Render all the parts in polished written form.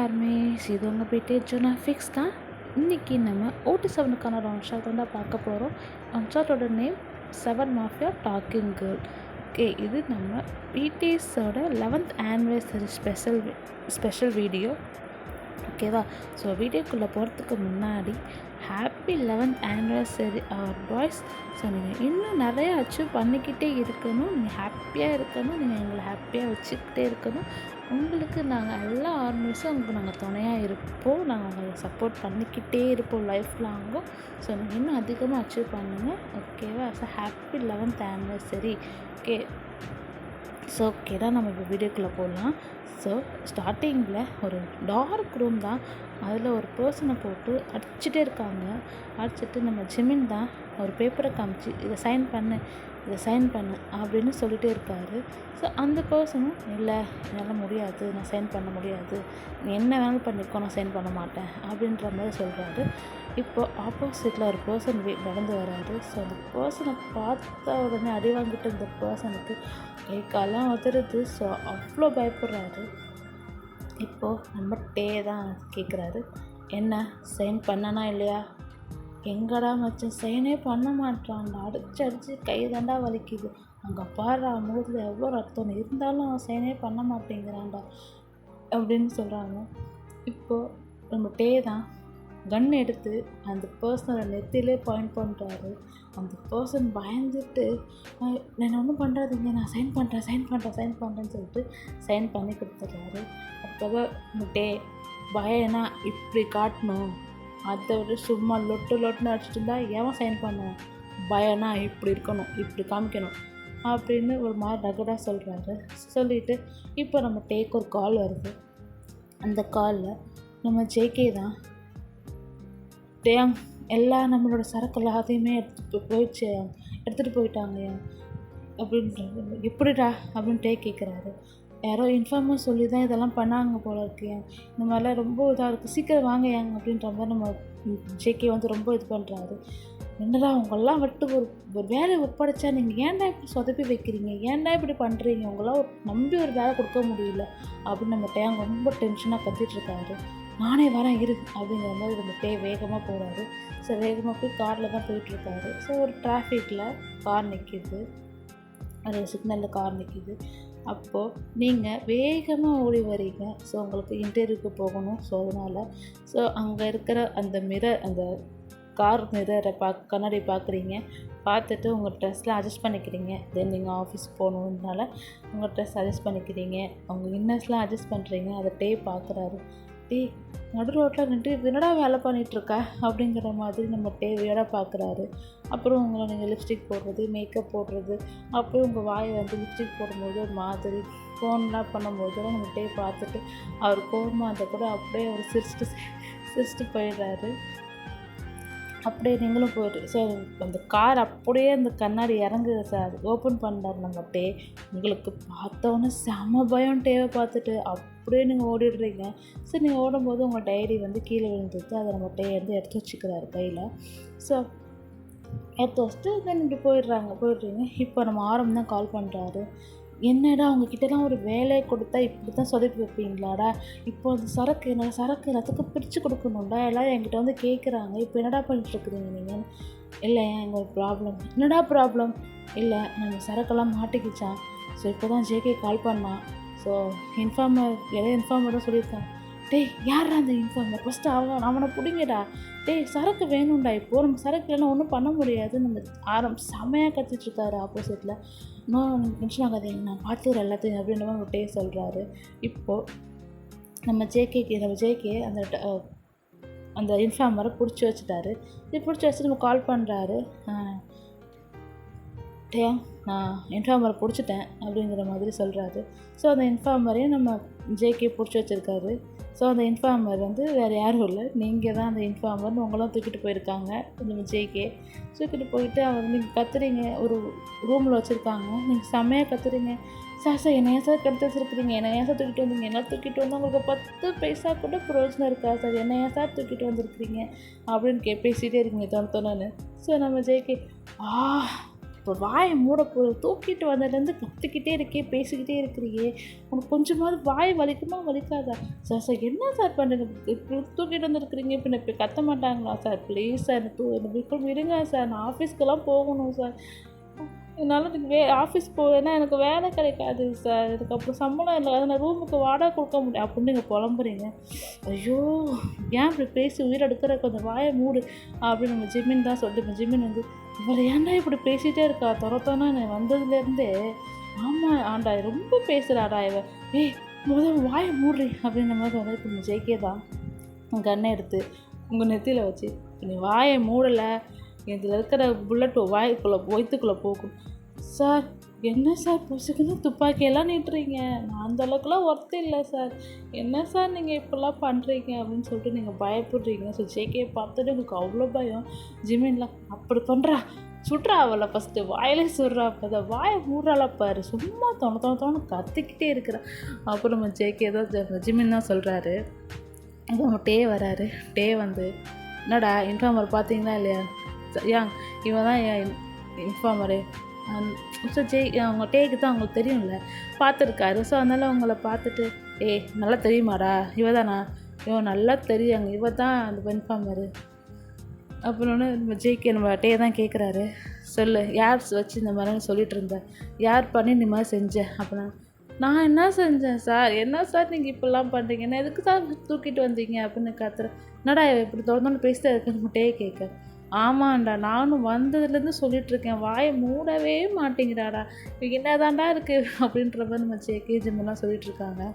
Armies, இது உங்கள் birthday ஜோனா fix தான். இன்றைக்கி நம்ம OT7க்கான ரவுண்ட் ஷாட் தான் பார்க்க போகிறோம். ரவுண்ட் ஷாட்டோட name 7 mafia talking girl. Okay, இது நம்ம BTSோட 11th ஆனிவர்சரி ஸ்பெஷல் வீடியோ. ஓகேவா? ஸோ வீடியோக்குள்ளே போகிறதுக்கு முன்னாடி happy 11th anniversary our boys. So நீங்கள் இன்னும் நிறையா அச்சீவ் பண்ணிக்கிட்டே இருக்கணும், நீங்கள் ஹாப்பியாக இருக்கணும், நீங்கள் எங்களை ஹாப்பியாக வச்சுக்கிட்டே இருக்கணும். உங்களுக்கு நாங்கள் எல்லா ஆர்மிஸும் உங்களுக்கு நாங்கள் துணையாக இருப்போம், நாங்கள் உங்களை சப்போர்ட் பண்ணிக்கிட்டே இருப்போம் லைஃப் லாங்கும். ஸோ நீங்கள் இன்னும் அதிகமாக அச்சீவ் பண்ணுங்கள். ஓகேவா? So happy 11th anniversary. Okay, so okay தான், நம்ம இப்போ வீடியோக்குள்ளே போடலாம். ஸோ ஸ்டார்டிங்கில் ஒரு டார்க் ரூம் தான், அதில் ஒரு பர்சனை போட்டு அடிச்சுட்டே இருக்காங்க. அடிச்சுட்டு நம்ம ஜிமின் தான் ஒரு பேப்பரை காமிச்சு இதை சைன் பண்ணு அப்படின்னு சொல்லிகிட்டே இருக்காரு. ஸோ அந்த பர்சனும் இல்லை, என்னால் முடியாது, நான் சைன் பண்ண முடியாது, நீ என்ன வேணாலும் பண்ணிக்கோ, நான் சைன் பண்ண மாட்டேன் அப்படின்ற மாதிரி சொல்கிறாரு. இப்போது ஆப்போசிட்டில் ஒரு பர்சன் நடந்து வராரு. ஸோ அந்த பர்சனை பார்த்த உடனே அடி வாங்கிட்டு இந்த பர்சனுக்கு கை காலம் உதறுது. ஸோ அவ்வளோ பயப்படுறாரு. இப்போது நம்ம டே தான் கேட்குறாரு, என்ன சைன் பண்ணனா இல்லையா? எங்கடா மச்சான், சைனே பண்ண மாட்டான்டா, அடிச்சு கை தாண்டா வலிக்குது, அங்கே பாரு முகத்தில் எவ்வளோ ரத்தம் இருந்தாலும் அவன் சைனே பண்ண மாட்டேங்கிறான்டா அப்படின்னு சொல்கிறாங்க. இப்போது நம்ம டே தான் கன் எடுத்து அந்த பர்சனோட நெத்திலே பாயிண்ட் பண்ணுறாரு. அந்த பர்சன் பயந்துட்டு, நான் ஒன்றும் பண்ணுறாதீங்க, நான் சைன் பண்ணுறேன்னு சொல்லிட்டு சைன் பண்ணி கொடுத்துட்றாரு. அப்போ டே பயனா இப்படி காட்டணும், அதை விட சும்மா லொட்டுன்னு அடிச்சுட்டு இருந்தால் எவன் சைன் பண்ணுவான், பயனா இப்படி இருக்கணும், இப்படி காமிக்கணும் அப்படின்னு ஒரு மாதிரி ரகடாக சொல்கிறாரு. சொல்லிவிட்டு இப்போ நம்ம டேக்கு ஒரு கால் வருது. அந்த காலில் நம்ம ஜேகே தான், டேங் எல்லாம் நம்மளோட சரக்கு எல்லாத்தையுமே எடுத்துகிட்டு போயிட்டாங்க அப்படின்றது. எப்படிடா அப்படின்னு டே கேட்குறாரு. யாரோ இன்ஃபார்மர் சொல்லி தான் இதெல்லாம் பண்ணாங்க போல இருக்கு, இந்த மாதிரிலாம் ரொம்ப இதாக இருக்குது, சீக்கிரம் வாங்க அப்படின்ற மாதிரி நம்ம ஜேகே வந்து ரொம்ப இது பண்ணுறாரு. என்னடா அவங்கெல்லாம் விட்டு ஒரு வேலையை ஒப்படைச்சா நீங்கள் ஏன்டா இப்படி சொதப்பி வைக்கிறீங்க, ஏன்டா இப்படி பண்ணுறீங்க, உங்களாம் நம்பி ஒரு வேலை கொடுக்க முடியல அப்படின்னு நம்ம டேங் ரொம்ப டென்ஷனாக கத்திட்டுருக்காரு. நானே வரேன் இரு அப்படிங்கிற மாதிரி நம்ம வேகமாக போகிறாரு. ஸோ வேகமாக போய் காரில் தான் போயிட்டுருக்காரு. ஸோ ஒரு டிராஃபிக்கில் கார் நிற்கிது, ஒரு சிக்னலில் கார் நிற்கிது. அப்போது நீங்கள் வேகமாக ஓடி வரீங்க. ஸோ உங்களுக்கு இன்டர்வியூக்கு போகணும். ஸோ அதனால் அங்கே இருக்கிற அந்த கார் மிரரை கண்ணாடி பார்க்குறீங்க. பார்த்துட்டு உங்கள் ட்ரெஸ்லாம் அட்ஜஸ்ட் பண்ணிக்கிறீங்க. தென் நீங்கள் ஆஃபீஸ் போகணுன்னால உங்கள் ட்ரெஸ் அட்ஜஸ்ட் பண்ணிக்கிறீங்க, உங்கள் இன்னர்ஸ்லாம் அட்ஜஸ்ட் பண்ணுறீங்க. அதை பார்க்குறாரு. நடு ரோட்டில் நின்று என்னடா வேலை பண்ணிகிட்ருக்க அப்படிங்கிற மாதிரி நம்ம வியடாக பார்க்குறாரு. அப்புறம் உங்களை நீங்கள் லிப்ஸ்டிக் போடுறது, மேக்கப் போடுறது, அப்புறம் உங்கள் வாயை வந்து லிப்ஸ்டிக் போடும்போது ஒரு மாதிரி ஃபோன்லாம் பண்ணும்போது நம்ம பார்த்துட்டு அவர் கோவமாக இருந்தால் கூட அப்படியே அவர் சிரிச்சிட்டு போயிடுறாரு. அப்படியே நீங்களும் போய்ட்டு சார் அந்த கார் அப்படியே அந்த கண்ணாடி இறங்குது சார், ஓப்பன் பண்ணுறாரு. நம்ம உங்களுக்கு பார்த்தோன்னே செம பயம் பார்த்துட்டு அப்படியே நீங்கள் ஓடிடுறீங்க. சரி, நீங்கள் ஓடும்போது உங்கள் டைரி வந்து கீழே விழுந்துட்டு அதை நம்ம வந்து எடுத்து வச்சுக்கிறாரு கையில். ஸோ எடுத்து வச்சுட்டு தென் இப்படி போயிடுறீங்க. இப்போ நம்ம ஆரம் தான் கால் பண்ணுறாரு. என்னடா அவங்கக்கிட்டலாம் ஒரு வேலையை கொடுத்தா இப்படி தான் சொதப்பி வைப்பீங்களாடா, இப்போ அந்த சரக்கு எல்லாத்துக்கும் பிரித்து கொடுக்கணும்டா, எல்லோரும் என்கிட்ட வந்து கேட்குறாங்க, இப்போ என்னடா பண்ணிட்டுருக்குறீங்க நீங்கள்? இல்லை எங்கள் ஒரு ப்ராப்ளம். என்னடா ப்ராப்ளம்? இல்லை நம்ம சரக்கெல்லாம் மாட்டிக்கிச்சான். ஸோ இப்போ தான் ஜேகே கால் பண்ணான். ஸோ இன்ஃபார்மர் தான் சொல்லியிருக்கான். யாரா அந்த இன்ஃபார்மர்? ஃபஸ்ட்டு அவனை பிடிங்கடா. சரக்கு வேணும்டா, இப்போது நம்ம சரக்கு இல்லைன்னா ஒன்றும் பண்ண முடியாது. நம்ம செம்மையாக கத்திட்ருக்காரு ஆப்போசிட்டில். இன்னும் டென்ஷன் ஆகாதீங்க, நான் பார்த்துக்கிறேன் எல்லாத்தையும் அப்படின்ற மாதிரி சொல்கிறாரு. இப்போது நம்ம ஜேகே அந்த இன்ஃபார்மரை பிடிச்சி வச்சுட்டாரு. இது பிடிச்சி வச்சு நம்ம கால் பண்ணுறாரு. நான் இன்ஃபார்மரை பிடிச்சிட்டேன் அப்படிங்கிற மாதிரி சொல்கிறாரு. ஸோ அந்த இன்ஃபார்மரையும் நம்ம ஜேகே பிடிச்சி வச்சுருக்காரு. ஸோ அந்த இன்ஃபார்மர் வந்து வேறு யாரும் இல்லை, நீங்கள் தான் அந்த இன்ஃபார்மர்னு உங்களாம் தூக்கிட்டு போயிருக்காங்க. நம்ம ஜேகே தூக்கிட்டு போயிட்டு நீங்கள் கத்துறீங்க, ஒரு ரூமில் வச்சுருக்காங்க. நீங்கள் செம்மையாக கத்துறீங்க, சார் என்னை ஏன் சார் கெடுத்து வச்சுருக்குறீங்க, என்னை ஏன் சார் தூக்கிட்டு வந்தீங்க, என்ன தூக்கிட்டு வந்து உங்களுக்கு 10 பைசா கூட பிரயோஜனம் இருக்கா சார், என்னை ஏன் சார் தூக்கிட்டு வந்திருக்கிறீங்க அப்படின்னு பேசிகிட்டே இருக்கீங்க தோணுன்னு. ஸோ நம்ம ஜேகே இப்போ வாயை மூட தூக்கிட்டு வந்ததுலேருந்து கற்றுக்கிட்டே இருக்கே, பேசிக்கிட்டே இருக்கிறியே, உனக்கு கொஞ்சமாவது வாய் வலிக்குமா வலிக்காதா? சார் சார் என்ன சார் பண்ணுங்க, இப்படி தூக்கிட்டு வந்துருக்குறீங்க, இப்போ கத்த மாட்டாங்களா சார்? ப்ளீஸ் சார் என்ன பில்குல் விடுங்க சார், நான் ஆஃபீஸ்க்கெல்லாம் போகணும் சார். என்னால் எனக்கு ஆஃபீஸ் போவேன்னா எனக்கு வேலை கிடைக்காது சார், அதுக்கப்புறம் சம்பளம் இல்லை, அதை நான் ரூமுக்கு வாடகை கொடுக்க முடியும் அப்படின்னு நீங்கள் புலம்புறீங்க. ஐயோ ஏன் இப்படி பேசி உயிர் எடுக்கிற, கொஞ்சம் வாயை மூடு அப்படின்னு நம்ம ஜிம்மின் தான் சொல்லிட்டு ஜிம்மின் வந்து இவரை ஏன்டா இப்படி பேசிகிட்டே இருக்கா துரத்தோன்னா நான் வந்ததுலேருந்தே. ஆமாம் ஆண்டா ரொம்ப பேசுகிறாடா இவ, முதல் வாயை மூடுறி அப்படின்ற மாதிரி வந்து இப்போ நம்ம ஜெயிக்கே தான் கண்ணை எடுத்து உங்கள் நெத்தியில் வச்சு நீ வாயை மூடலை, இதில் இருக்கிற புல்லட் வயிற்றுக்குள்ளே போகும். சார் என்ன சார் புசுக்குன்னு துப்பாக்கியெல்லாம் நீட்டுறீங்க, நான் அந்தளவுக்குலாம் ஒர்த்து இல்லை சார், என்ன சார் நீங்கள் இப்படிலாம் பண்ணுறீங்க அப்படின்னு சொல்லிட்டு நீங்கள் பயப்படுறீங்க. ஸோ ஜேகே பார்த்துட்டு உங்களுக்கு அவ்வளோ பயம். ஜிமின்லாம் அப்படி பண்ணுறா, சுட்றா அவளை ஃபஸ்ட்டு வாயிலே சுடுறா, அப்போ அதை வாயை மூடுறாளா பாரு, சும்மா தோணு கத்திக்கிட்டே இருக்கிறா. அப்புறம் நம்ம ஜேகே தான் ஜிமின் தான் சொல்கிறாரு. இப்போ நம்ம டே வராரு. டே வந்து என்னடா இன்ஃபார்மர் பார்த்தீங்களா இல்லையா, ஏன் இவன் தான் என் இன்ஃபார்மரு. ஸோ அவங்க டேக்கு தான் அவங்களுக்கு தெரியும்ல, பார்த்துருக்காரு. ஸோ அதனால் அவங்கள பார்த்துட்டு நல்லா தெரியுமாடா, இவ தானா, இவன் நல்லா தெரியாங்க, இவ தான் அந்த இன்ஃபார்மரு. அப்புறம் நம்ம ஜெய்கே நம்ம டே தான் கேட்குறாரு, சொல்லு யார் வச்சு இந்த மாதிரின்னு சொல்லிட்டு இருந்தேன், யார் பண்ணி இந்த மாதிரி செஞ்சேன் அப்படின்னா. நான் என்ன செஞ்சேன் சார், என்ன சார் நீங்கள் இப்படிலாம் பண்ணுறீங்க, என்ன எதுக்கு சார் தூக்கிட்டு வந்தீங்க அப்படின்னு காத்துறேன். என்னடா இப்படி தொடர்ந்து பேசிட்டே இருக்குன்னு நம்ம டே கேட்க. ஆமாண்டா நானும் வந்ததுலேருந்து சொல்லிகிட்ருக்கேன், வாயை மூடவே மாட்டேங்கிறாடா, இப்போ என்னதான்டா இருக்குது அப்படின்ற மாதிரி நம்ம ஜேகே ஜிம்மெல்லாம் சொல்லிகிட்ருக்காங்க.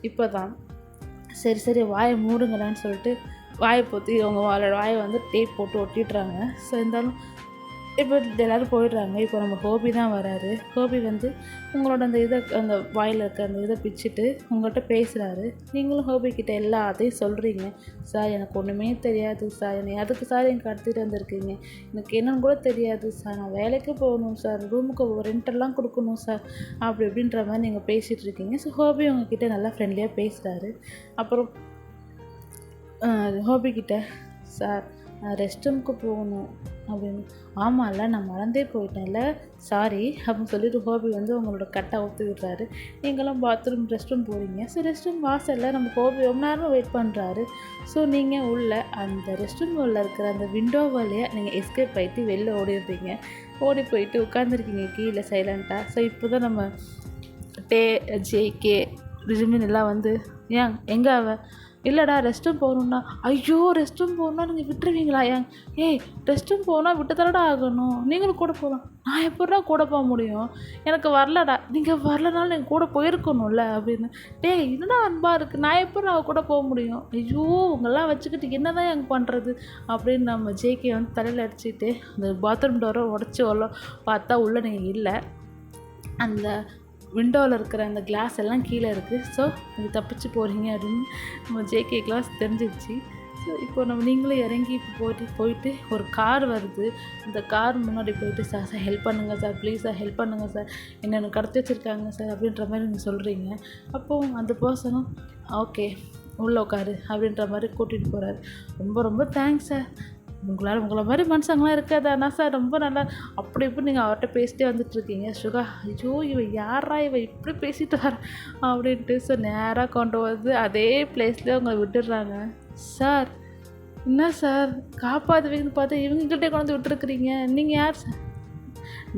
இப்போ தான் சரி வாயை மூடுங்களான்னு சொல்லிட்டு வாயை பொத்தி அவங்க வாயை வந்து டேப் போட்டு ஒட்டிடுறாங்க. ஸோ இருந்தாலும் இப்போ எல்லோரும் போயிடுறாங்க. இப்போ நம்ம ஹோபி தான் வராரு. ஹோபி வந்து உங்களோட அந்த வாயில் இருக்க அந்த இதை பிச்சுட்டு உங்கள்கிட்ட பேசுகிறாரு. நீங்களும் ஹோபிக்கிட்ட எல்லாத்தையும் சொல்கிறீங்க. சார் எனக்கு ஒன்றுமே தெரியாது சார், என்னை அதுக்கு சார் எனக்கு கடத்திட்டு வந்திருக்கீங்க, எனக்கு என்னன்னு கூட தெரியாது சார், நான் வேலைக்கு போகணும் சார், ரூமுக்கு ரெண்டெல்லாம் கொடுக்கணும் சார் அப்படி இப்படின்ற மாதிரி நீங்கள் பேசிகிட்டு இருக்கீங்க. ஸோ ஹோபி உங்ககிட்ட நல்லா ஃப்ரெண்ட்லியாக பேசுகிறாரு. அப்புறம் ஹோபிக்கிட்ட சார் நான் ரெஸ்ட் ரூமுக்கு போகணும் அப்படின்னு. ஆமாம்ல நான் மறந்தே போயிட்டேன்ல, சாரி அப்படின்னு சொல்லிட்டு ஹோபி வந்து உங்களோட கட்டை ஒத்து விடுறாரு. நீங்களும் பாத்ரூம் ரெஸ்ட் ரூம் போகிறீங்க. ஸோ ரெஸ்ட் ரூம் வாசலில் நம்ம ஹோபி ரொம்ப நேரம் வெயிட் பண்ணுறாரு. ஸோ நீங்கள் உள்ள அந்த ரெஸ்ட் ரூம் உள்ள இருக்கிற அந்த விண்டோ வழியாக நீங்கள் எஸ்கேப் ஆகிட்டு வெளில ஓடிடுறீங்க. ஓடி போயிட்டு உட்காந்துருக்கீங்க கீழே சைலண்ட்டாக. ஸோ இப்போ தான் நம்ம ஜேகே ரிஜிமின் எல்லாம் வந்து எங்கே அவ இல்லைடா ரெஸ்ட் ரூம் போகணுன்னா, ஐயோ ரெஸ்ட் ரூம் போகணுன்னா நீங்கள் விட்டுருவீங்களா ரெஸ்ட் ரூம் போனால் விட்டு தரடா ஆகணும், நீங்களும் கூட போகலாம். நான் எப்படா கூட போக முடியும், எனக்கு வரலடா, நீங்கள் வரலனாலும் நீங்கள் கூட போயிருக்கணும்ல அப்படின்னு. என்னடா அன்பாக இருக்குது, நான் எப்படா கூட போக முடியும், ஐயோ உங்கள்லாம் வச்சுக்கிட்டு என்ன தான் எனக்கு பண்ணுறது அப்படின்னு நம்ம ஜேகே வந்து தலையில் அடிச்சுட்டு அந்த பாத்ரூம் டோரை உடச்சி பார்த்தா உள்ளே நீங்கள் இல்லை, அந்த விண்டோவில் இருக்கிற அந்த கிளாஸ் எல்லாம் கீழே இருக்குது. ஸோ நீங்கள் தப்பிச்சு போகிறீங்க அப்படின்னு நம்ம ஜேகே கிளாஸ் தெரிஞ்சிச்சு. ஸோ இப்போ நீங்களும் இறங்கி போயிட்டு ஒரு கார் வருது. அந்த கார் முன்னாடி போயிட்டு சார் ஹெல்ப் பண்ணுங்கள் சார், ப்ளீஸ் சார் ஹெல்ப் பண்ணுங்கள் சார், என்னென்ன கடத்தி வச்சுருக்காங்க சார் அப்படின்ற மாதிரி நீங்கள் சொல்கிறீங்க. அப்போது அந்த பர்சனும் ஓகே உள்ளே உட்காரு அப்படின்ற மாதிரி கூட்டிகிட்டு போகிறாரு. ரொம்ப தேங்க்ஸ் சார், உங்களை மாதிரி மனுஷங்களாம் இருக்காதாண்ணா சார், ரொம்ப நல்லா அப்படி இப்படி நீங்கள் அவர்கிட்ட பேசிட்டே வந்துட்டுருக்கீங்க. சுகா ஐயோ இவ இப்படி பேசிட்டு வர அப்படின்ட்டு ஸோ நேராக கொண்டு வந்து அதே பிளேஸ்லேயே உங்களை விட்டுடுறாங்க. சார் என்ன சார் காப்பாற்றுவீங்கன்னு பார்த்து இவங்ககிட்டே கொண்டு வந்து விட்டுருக்குறீங்க, நீங்கள் யார் சார்?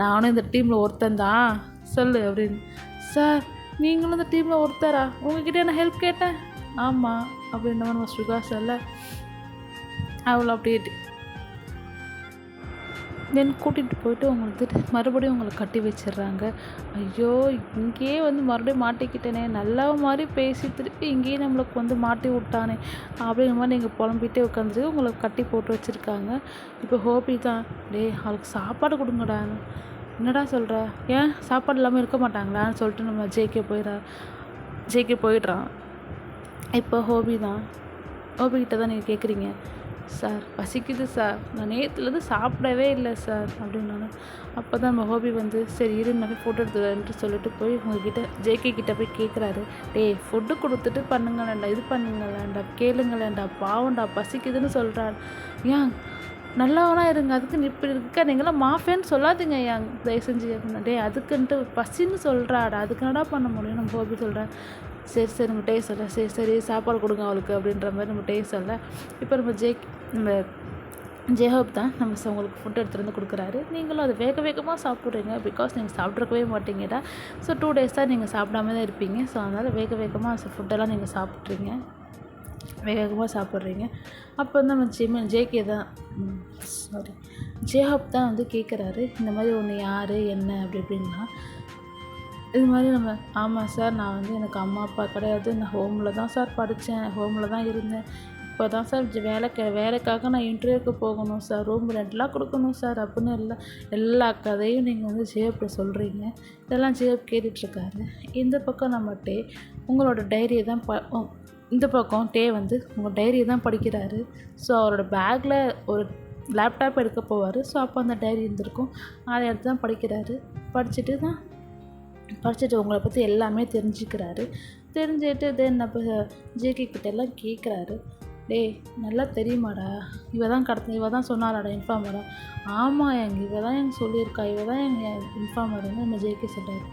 நானும் இந்த டீமில் ஒருத்தன் தான், சொல்லு அப்படின்னு. சார் நீங்களும் இந்த டீமில் ஒருத்தரா, உங்ககிட்ட என்ன ஹெல்ப் கேட்டேன்? ஆமாம் அப்படின்ற நம்ம சுகா சொல்ல அவ்வளோ அப்படியே தென் கூட்டிகிட்டு போயிட்டு உங்களுக்கு மறுபடியும் உங்களை கட்டி வச்சிடுறாங்க. ஐயோ இங்கேயே வந்து மறுபடியும் மாட்டிக்கிட்டேனே, நல்லா மாதிரி பேசி திருப்பி இங்கேயே நம்மளுக்கு வந்து மாட்டி விட்டானே அப்படிங்கிற மாதிரி நீங்கள் புலம்பிகிட்டே உட்காந்துட்டு உங்களை கட்டி போட்டு வச்சுருக்காங்க. இப்போ ஹோபி தான் அவளுக்கு சாப்பாடு கொடுங்கடா. என்னடா சொல்கிற, ஏன் சாப்பாடு இல்லாமல் இருக்க மாட்டாங்களான்னு சொல்லிட்டு நம்ம ஜேகே போயிடுறான். இப்போ ஹோபிக்கிட்ட தான் நீங்கள் கேட்குறீங்க, சார் பசிக்குது சார், நான் நேற்றுலேருந்து சாப்பிடவே இல்லை சார் அப்படின்னாலும். அப்போ தான் நம்ம ஹோபி வந்து சரி இரு நான் போய் ஃபுட் எடுத்துக்கிறேன்ட்டு சொல்லிட்டு போய் உங்ககிட்ட ஜேகே கிட்டே போய் கேட்குறாரு. ஃபுட்டு கொடுத்துட்டு பண்ணுங்களேண்டா, இது பண்ணுங்களேண்டா, கேளுங்களேண்டா, பாவண்டா பசிக்குதுன்னு சொல்கிறாரு. நல்லவனா இருங்க, அதுக்குன்னு இப்படி இருக்க நீங்களாம் மாஃபியான்னு சொல்லாதீங்க ஏன் தயவு செஞ்சு அப்படின்னா. டே அதுக்குன்ட்டு பசின்னு சொல்கிறாடா, அதுக்கு என்னடா பண்ண முடியும் நம்ம அப்படி சொல்கிறேன். சரி நம்ம டே சொல்ல சரி சாப்பாடு கொடுங்க அவளுக்கு அப்படின்ற மாதிரி நம்ம டே சொல்ல. இப்போ நம்ம ஜேஹோப் தான் உங்களுக்கு ஃபுட் எடுத்துகிட்டு வந்து கொடுக்குறாரு. நீங்களும் அது வேகமாக சாப்பிட்றீங்க, பிகாஸ் நீங்கள் சாப்பிட்ருக்கவே மாட்டீங்கடா. ஸோ 2 days தான் நீங்கள் சாப்பிடாம தான் இருப்பீங்க. ஸோ அதனால் வேகமாக ஃபுட்டெல்லாம் நீங்கள் சாப்பிட்றீங்க, வேகமாக சாப்பிட்றீங்க. அப்போ வந்து நம்ம ஜேகே தான் சாரி ஜேஹோப் தான் வந்து கேட்குறாரு, இந்த மாதிரி ஒன்று யார் என்ன அப்படி இப்படின்னா. இது மாதிரி நம்ம ஆமாம் சார், நான் வந்து எனக்கு அம்மா அப்பா கிடையாது, நான் ஹோமில் தான் சார் படித்தேன், ஹோமில் தான் இருந்தேன். இப்போ தான் சார் வேலைக்காக நான் இன்டர்வியூக்கு போகணும் சார், ரூம் ரெண்ட்லாம் கொடுக்கணும் சார் அப்படின்னு எல்லா கதையும் நீங்கள் வந்து ஜேஹோப்ட சொல்கிறீங்க. இதெல்லாம் ஜேஹோப் கேட்டுட்ருக்காரு. இந்த பக்கம் நம்ம டே உங்களோட டைரியை தான் இந்த பக்கம் டே வந்து உங்கள் டைரியை தான் படிக்கிறாரு. ஸோ அவரோட பேக்கில் ஒரு லேப்டாப் எடுக்க போவார். ஸோ அப்போ அந்த டைரி இருந்திருக்கும், அதை எடுத்து தான் படிக்கிறாரு. படிச்சுட்டு உங்களை பற்றி எல்லாமே தெரிஞ்சுக்கிறாரு. தெரிஞ்சுட்டு தென் அப்போ ஜேகே கிட்டெல்லாம் கேட்குறாரு, டேய் நல்லா தெரியுமாடா, இவ தான் சொன்னாராடா இன்ஃபார்மரா. ஆமாம் இவ தான் எனக்கு சொல்லியிருக்கா, இவ தான் எங்கள் இன்ஃபார்மர்னு நம்ம ஜேகே சொல்கிறாரு.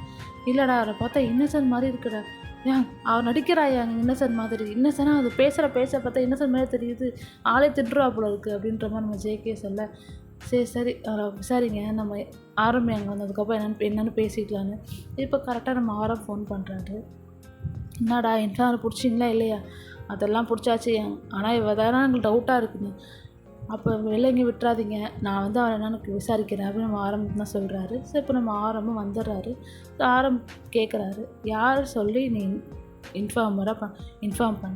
இல்லைடா அவரை பார்த்தா இன்னசென்ட் மாதிரி இருக்குடா. அவன் நடிக்கிறாயா இன்னசென்ட் மாதிரி, இன்னசென்ட்டாக அது பேச பார்த்தா இன்னசென்ட் மாதிரி தெரியுது, ஆளே திட்டுறா போல இருக்குது அப்படின்ற மாதிரி நம்ம ஜேகே சொல்ல. சரி சரிங்க நம்ம ஆரம் அங்கே வந்ததுக்கப்புறம் என்னென்னு பேசிக்கலான்னு. இப்போ கரெக்டாக நம்ம ஆரம் ஃபோன் பண்ணுறாரு. என்னடா இன்ஃபார்மர் பிடிச்சிங்களா இல்லையா? அதெல்லாம் பிடிச்சாச்சு, ஆனால் இவ தானே எங்களுக்கு டவுட்டாக இருக்குங்க. அப்போ வெளில எங்கேயும் விட்டுறாதீங்க, நான் வந்து அவரை என்னன்னு விசாரிக்கிறேன் அப்படின்னு நம்ம ஆரம்பம் தான் சொல்கிறாரு. ஸோ இப்போ நம்ம ஆரம்பம் வந்துடுறாரு. ஆரம் கேட்குறாரு, யார் சொல்லி நீ இன்ஃபார்ம் பண்ண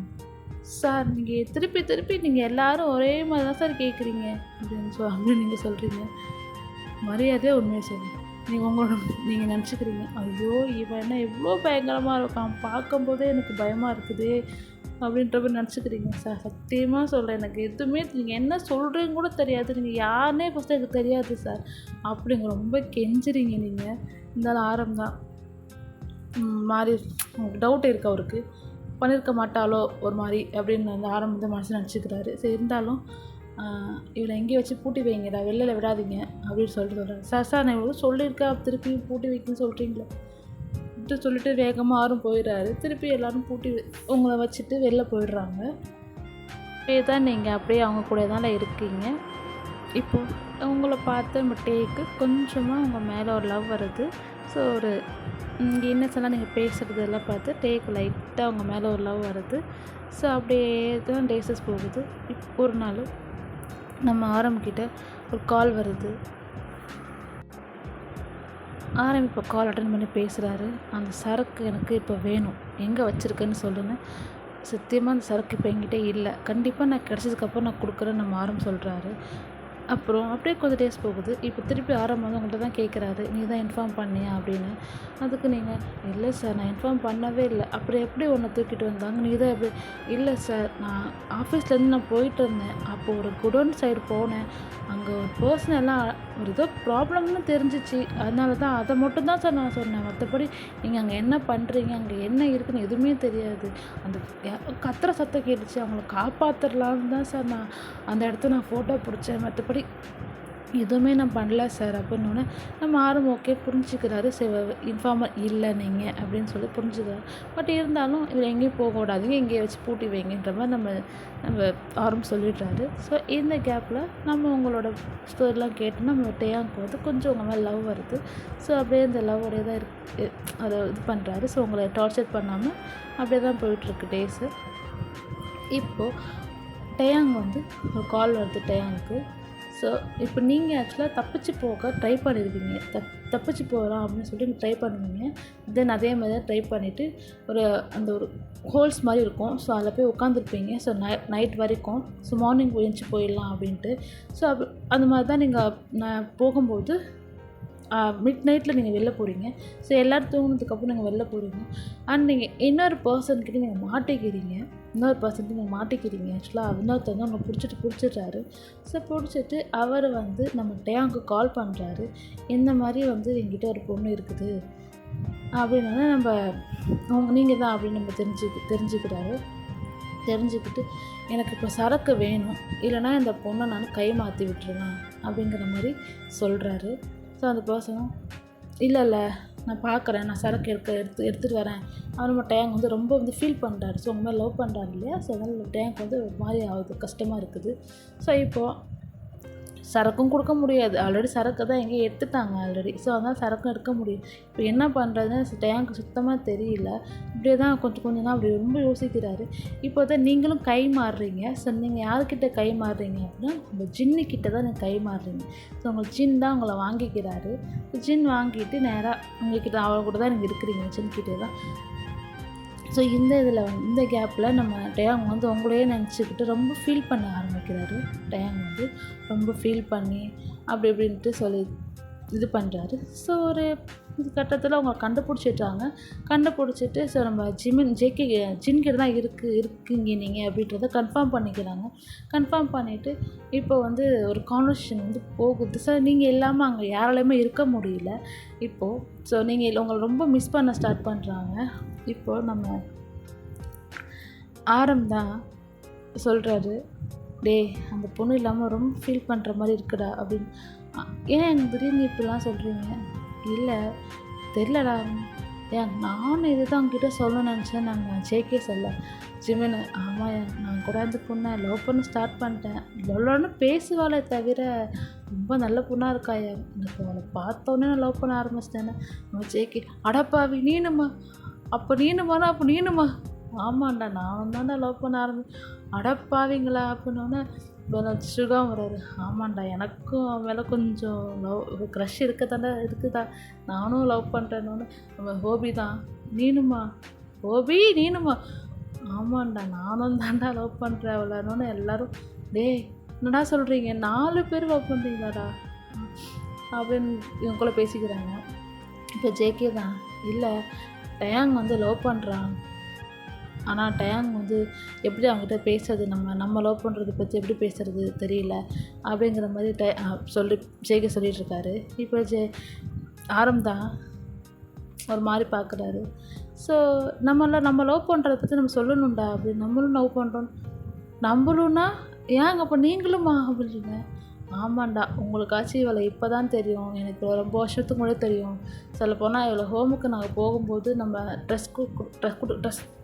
சார்? நீங்கள் திருப்பி நீங்கள் எல்லோரும் ஒரே மாதிரி தான் சார் கேட்குறீங்க அப்படின்னு நீங்கள் சொல்கிறீங்க. மரியாதையாக உண்மையை சொல்லுங்கள். நீங்கள் நினச்சிக்கிறீங்க, ஐயோ இவன் என்ன எவ்வளோ பயங்கரமாக இருக்கான், பார்க்கும்போதே எனக்கு பயமாக இருக்குது அப்படின்ற மாதிரி நினச்சிக்கிறீங்க. சார் சத்தியமாக சொல்கிறேன், எனக்கு எதுவுமே நீங்கள் என்ன சொல்கிறீங்க கூட தெரியாது, நீங்கள் யாருன்னே ஃபஸ்ட்டு எனக்கு தெரியாது சார் அப்படிங்க ரொம்ப கெஞ்சுறீங்க நீங்கள். இருந்தாலும் ஆரம்பம் மாதிரி உங்களுக்கு டவுட் இருக்குது, அவருக்கு பண்ணியிருக்க மாட்டாலோ ஒரு மாதிரி அப்படின்னு அந்த ஆரம்பம் தான் மனசு நினச்சிக்கிறாரு. சரி இருந்தாலும் இவளை எங்கேயும் வச்சு பூட்டி வைங்கடா, வெளில விடாதீங்க அப்படின்னு சொல்கிறாரு. சார் நான் இவ்வளோ சொல்லியிருக்கேன், திருப்பி பூட்டி வைக்கணும்னு சொல்கிறீங்களே இப்படி சொல்லிட்டு வேகமாக ஆறும் போயிடுறாரு. திருப்பி எல்லோரும் பூட்டி உங்களை வச்சுட்டு வெளில போயிடுறாங்க. தான் நீங்கள் அப்படியே அவங்க கூட தான் இருக்கீங்க. இப்போது உங்களை பார்த்து நம்ம டேக்கு கொஞ்சமாக உங்கள் மேலே ஒரு லவ் வருது. ஸோ ஒரு இங்கே இன்னசெல்லாம் நீங்கள் பேசுகிறது எல்லாம் பார்த்து டேக்கு லைட்டாக அவங்க மேலே ஒரு லவ் வருது. ஸோ அப்படியே தான் டேஸஸ் போகுது. ஒரு நாள் நம்ம ஆரம்பிக்கிட்ட ஒரு கால் வருது. இப்போ கால் அட்டன் பண்ணி பேசுகிறாரு. அந்த சரக்கு எனக்கு இப்போ வேணும், எங்கே வச்சுருக்கேன்னு சொல்லுங்கள். சத்தியமாக அந்த சரக்கு இப்போ என்கிட்ட இல்லை, கண்டிப்பாக நான் கிடச்சதுக்கப்புறம் நான் கொடுக்குறேன்னு நம்ம சொல்கிறாரு. அப்புறம் அப்படியே கொஞ்சம் டேஸ் போகுது. இப்போ திருப்பி வந்து உங்கள்கிட்ட தான் கேட்குறாரு, நீ தான் இன்ஃபார்ம் பண்ணியா அப்படின்னு. அதுக்கு நீங்கள் இல்லை சார் நான் இன்ஃபார்ம் பண்ணவே இல்லை. அப்புறம் எப்படி ஒன்று தூக்கிட்டு வந்தாங்க, நீ தான் எப்படி? இல்லை சார் நான் ஆஃபீஸ்லேருந்து நான் போயிட்டு இருந்தேன், அப்போது ஒரு குடோன் சைடு போனேன், அங்கே ஒரு பர்சன் எல்லாம் ஒரு ஏதோ ப்ராப்ளம்னு தெரிஞ்சிச்சு, அதனால தான் அதை மட்டும் தான் சார் நான் சொன்னேன். மற்றபடி நீங்கள் அங்கே என்ன பண்ணுறீங்க, அங்கே என்ன இருக்குன்னு எதுவுமே தெரியாது. அந்த கத்துற சத்தம் கேட்டுச்சு, அவங்கள காப்பாற்றலான்னு தான் சார் நான் அந்த இடத்த நான் ஃபோட்டோ பிடிச்சேன், மற்றபடி எதுவுமே நான் பண்ணல சார் அப்படின்னோடனே நம்ம ஓகே புரிஞ்சுக்கிறாரு. சரி இன்ஃபார்மர் இல்லை நீங்கள் அப்படின்னு சொல்லி புரிஞ்சுக்கிறாரு. பட் இருந்தாலும் இவர் எங்கேயும் போகக்கூடாதுங்க, எங்கேயும் வச்சு பூட்டி வைங்கன்ற மாதிரி நம்ம சொல்லிடுறாரு. ஸோ இந்த கேப்பில் நம்ம உங்களோட ஸ்டோரிலாம் கேட்டு நம்ம டேயாங்க்கு வந்து கொஞ்சம் உங்கள் மேலே லவ் வருது. ஸோ அப்படியே இந்த லவ்வோடைய தான் அதை இது பண்ணுறாரு. ஸோ உங்களை டார்ச்சர் பண்ணாமல் அப்படியே தான் போயிட்டுருக்கு டேஸு. இப்போது டேயாங் வந்து ஒரு கால் வருது டேயாங்க்கு. ஸோ இப்போ நீங்கள் ஆக்சுவலாக தப்பிச்சு போக ட்ரை பண்ணியிருக்கீங்க, தப்பிச்சு போகலாம் அப்படின்னு சொல்லிட்டு ட்ரை பண்ணுவீங்க. தென் அதே மாதிரி தான் ட்ரை பண்ணிவிட்டு அந்த ஒரு ஹோல்ஸ் மாதிரி இருக்கும். ஸோ அதில் போய் உட்காந்துருப்பீங்க. ஸோ நைட் வரைக்கும். ஸோ மார்னிங் போயிடலாம் அப்படின்ட்டு. ஸோ அந்த மாதிரி தான் நான் போகும்போது மிட் நைட்டில் நீங்கள் வெளில போகிறீங்க. ஸோ எல்லோரும் தூங்கினதுக்கப்புறம் நீங்கள் வெளில போகிறீங்க. அண்ட் நீங்கள் இன்னொரு பர்சன்கிட்ட நீங்கள் மாட்டிக்கிறீங்க. ஆக்சுவலாக இன்னொருத்தர் வந்து அவங்க பிடிச்சிடுறாரு. ஸோ பிடிச்சிட்டு அவர் வந்து நம்ம டேயாங்க்கு கால் பண்ணுறாரு. இந்த மாதிரி வந்து என்கிட்ட ஒரு பொண்ணு இருக்குது அப்படின்னா நீங்கள் தான் அப்படின்னு நம்ம தெரிஞ்சுக்கிறாரு. தெரிஞ்சுக்கிட்டு எனக்கு இப்போ சரக்கு வேணும், இல்லைனா இந்த பொண்ணை நான் கை மாற்றி விட்டுருவேன் அப்படிங்கிற மாதிரி சொல்கிறாரு. ஸோ அந்த பர்சனும் இல்லை நான் பார்க்குறேன், நான் சரக்கு எடுத்துகிட்டு வரேன். அவர் நம்ம டேங்க் வந்து ரொம்ப வந்து ஃபீல் பண்ணுறாரு. ஸோ உண்மையாக லவ் பண்ணுறாரு இல்லையா? ஸோ அதனால் டேங்க் வந்து ஒரு மாதிரி ஆகுது, கஷ்டமாக இருக்குது. ஸோ இப்போது சரக்கும் கொடுக்க முடியாது, ஆல்ரெடி சரக்கு தான் எங்கேயும் எடுத்துட்டாங்க ஆல்ரெடி. ஸோ அதனால் சரக்கும் எடுக்க முடியும். இப்போ என்ன பண்ணுறதுன்னு டேங்க் சுத்தமாக தெரியல. இப்படியே தான் கொஞ்சம் தான் அப்படி ரொம்ப யோசிக்கிறாரு. இப்போ தான் நீங்களும் கை மாறுறீங்க. ஸோ நீங்கள் யார்கிட்ட கை மாறுறீங்க அப்படின்னா உங்கள் ஜின்னுக்கிட்ட தான் நீங்கள் கை மாறுறீங்க. ஸோ உங்கள் ஜின் தான் உங்களை வாங்கிக்கிறாரு. ஜின் வாங்கிட்டு நேராக உங்கள்கிட்ட அவர் கூட தான் நீங்கள் இருக்கிறீங்க, ஜின்கிட்டே தான். ஸோ இந்த கேப்பில் நம்ம டயாங் வந்து உங்களையே நினச்சிக்கிட்டு ரொம்ப ஃபீல் பண்ண ஆரம்பிக்கிறாரு. டயாங் வந்து ரொம்ப ஃபீல் பண்ணி அப்படி இப்படின்ட்டு சொல்லி இது பண்ணுறாரு. ஸோ ஒரு கட்டத்தில் அவங்க கண்டுபிடிச்சிட்டு ஸோ நம்ம ஜின்கிட்ட தான் இருக்கீங்க நீங்கள் அப்படின்றத கன்ஃபார்ம் பண்ணிக்கிறாங்க. கன்ஃபார்ம் பண்ணிவிட்டு இப்போ வந்து ஒரு கான்வர்சேஷன் வந்து போகுது. ஸோ நீங்கள் இல்லாமல் அங்கே யாராலையுமே இருக்க முடியல இப்போது. ஸோ நீங்கள் உங்களை ரொம்ப மிஸ் பண்ண ஸ்டார்ட் பண்ணுறாங்க. இப்போது நம்ம தான் சொல்கிறாரு, டேய் அந்த பொண்ணு இல்லாமல் ரொம்ப ஃபீல் பண்ணுற மாதிரி இருக்குடா அப்படின்னு. ஏன் எனக்கு திடீர்னு இப்படிலாம் சொல்கிறீங்க? இல்லை தெரிலடா, நானும் இது தான் உங்ககிட்ட சொல்லணும்னு நினச்சேன். நான் ஜேகே சொல்ல ஜிமின், ஆமாம் நான் கூட அந்த பொண்ணை லவ் பண்ண ஸ்டார்ட் பண்ணிட்டேன். லவ்லன்னு பேசுவாளே தவிர ரொம்ப நல்ல பொண்ணாக இருக்காயா, எனக்கு அவளை பார்த்தோன்னே நான் லவ் பண்ண ஆரம்பிச்சிட்டேன்னு. ஜேகே, அடப்பாவி நீனுமா, அப்போ நீனுமா ஆமாண்டா நானும் தான்டா லவ் பண்ண அடப்பாவிங்களா அப்படின்னோடனே சுகம் வர்றாரு. ஆமாண்டா எனக்கும் அவன் மேலே கொஞ்சம் க்ரஷ் இருக்குதா, நானும் லவ் பண்ணுறேன்னு. அவன் ஹோபி தான், நீனுமா ஆமாண்டா நானும் தான்டா லவ் பண்ணுறேன் அவளானோன்னு. எல்லோரும் டேய் என்னடா சொல்கிறீங்க, 4 பேர் லவ் பண்ணுறீங்களாடா அப்படின்னு இவங்களுக்குள்ளே பேசிக்கிறாங்க. இப்போ ஜேகே தான், இல்லை டயாங் வந்து லவ் பண்ணுறான், ஆனால் டயாங் வந்து எப்படி அவங்ககிட்ட பேசுறது, நம்ம லவ் பண்ணுறதை பற்றி எப்படி பேசுகிறது தெரியல அப்படிங்கிற மாதிரி ஜேகே சொல்லிகிட்ருக்காரு. இப்போ தான் ஒரு மாதிரி பார்க்குறாரு. ஸோ நம்ம லவ் பண்ணுறதை பற்றி நம்ம சொல்லணும்டா அப்படின்னு. நம்மளும் லவ் பண்ணுறோம், நம்மளும்னா ஏங்க அப்போ நீங்களுமா அப்படிங்க. ஆமாண்டா உங்களுக்காச்சும் இவளை இப்போ தான் தெரியும், எனக்கு ரொம்ப வருஷத்துக்கு முன்னாடி தெரியும். சொல்லப்போனால் இவளை ஹோமுக்கு நாங்கள் போகும்போது நம்ம ட்ரெஸ்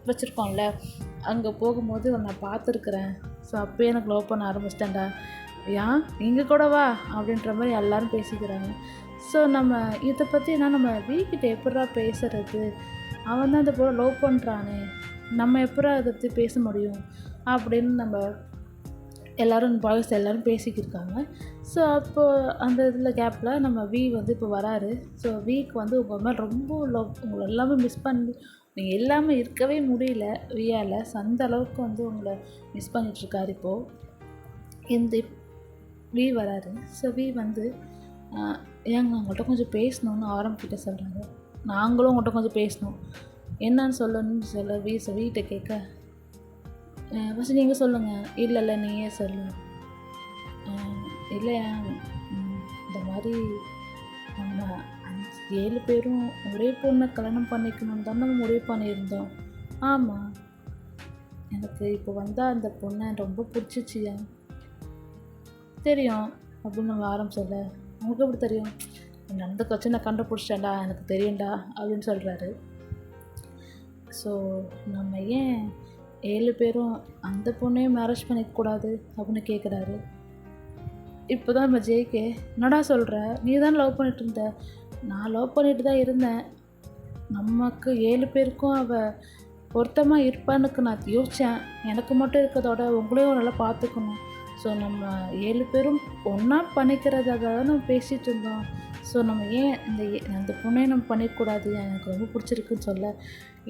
வச்சுருக்கோம்ல, அங்கே போகும்போது நான் பார்த்துருக்குறேன். ஸோ அப்போயே எனக்கு லவ் பண்ண ஆரம்பிச்சிட்டேன்டா, ஏன் இங்கே கூட வா அப்படின்ற மாதிரி எல்லோரும் பேசிக்கிறாங்க. ஸோ நம்ம இதை பற்றி நம்ம வீக்கிட்ட எப்படா பேசுகிறது, அவன் தான் இந்த போல் லவ் பண்ணுறானே, நம்ம எப்படா அதை பற்றி பேச முடியும் அப்படின்னு நம்ம பாய்ஸ் எல்லோரும் பேசிக்கிருக்காங்க. ஸோ அப்போது அந்த இதில் கேப்பில் நம்ம வந்து இப்போ வராரு. ஸோ வீக்கு வந்து உங்கள் மேலே ரொம்ப உங்களை எல்லாமே மிஸ் பண்ணி நீங்கள் எல்லாமே இருக்கவே முடியல வியால். அந்த அளவுக்கு வந்து உங்களை மிஸ் பண்ணிகிட்ருக்காரு. இப்போது இந்த வராரு. ஸோ வந்து ஏங்க உங்கள்கிட்ட கொஞ்சம் பேசணுன்னு ஆரம்பிக்கிட்ட சொல்கிறாங்க. நாங்களும் உங்கள்கிட்ட கொஞ்சம் பேசணும், என்னன்னு சொல்லணும்னு சொல்ல வீட்டை கேட்க, ஃபஸ்ட்டு நீங்கள் சொல்லுங்கள். இல்லை நீயே சொல்லு. இல்லையா இந்த மாதிரி நம்ம 7 பேரும் ஒரே பொண்ணை கல்யாணம் பண்ணிக்கணும்னு தான் நம்ம முடிவு பண்ணியிருந்தோம். ஆமாம், எனக்கு இப்போ வந்தால் அந்த பொண்ணை ரொம்ப பிடிச்சிச்சியா தெரியும் அப்படின்னு நம்ம ஆரம்பிச்சல. உங்களுக்கு எப்படி தெரியும்? நடந்த கட்சி நான் கண்டுபிடிச்சேன்டா, எனக்கு தெரியும்டா அப்படின்னு சொல்கிறாரு. ஸோ நம்ம ஏன் 7 பேரும் அந்த பொண்ணையும் மேரேஜ் பண்ணிக்கக்கூடாது அப்படின்னு கேட்குறாரு. இப்போ தான் நம்ம ஜேகே, என்னடா சொல்கிற, நீ தான் லவ் பண்ணிட்டு இருந்த. நான் லவ் பண்ணிட்டு தான் இருந்தேன், நமக்கு 7 பேருக்கும் அவள் பொருத்தமாக இருப்பானுக்கு நான் யோசித்தேன். எனக்கு மட்டும் இருக்கிறதோட உங்களையும் நல்லா பார்த்துக்கணும். ஸோ நம்ம 7 பேரும் ஒன்றா பண்ணிக்கிறதாக தான் நம்ம பேசிகிட்டு இருந்தோம். ஸோ நம்ம ஏன் அந்த பொண்ணையும் நம்ம பண்ணிக்கூடாது, எனக்கு ரொம்ப பிடிச்சிருக்குன்னு சொல்ல,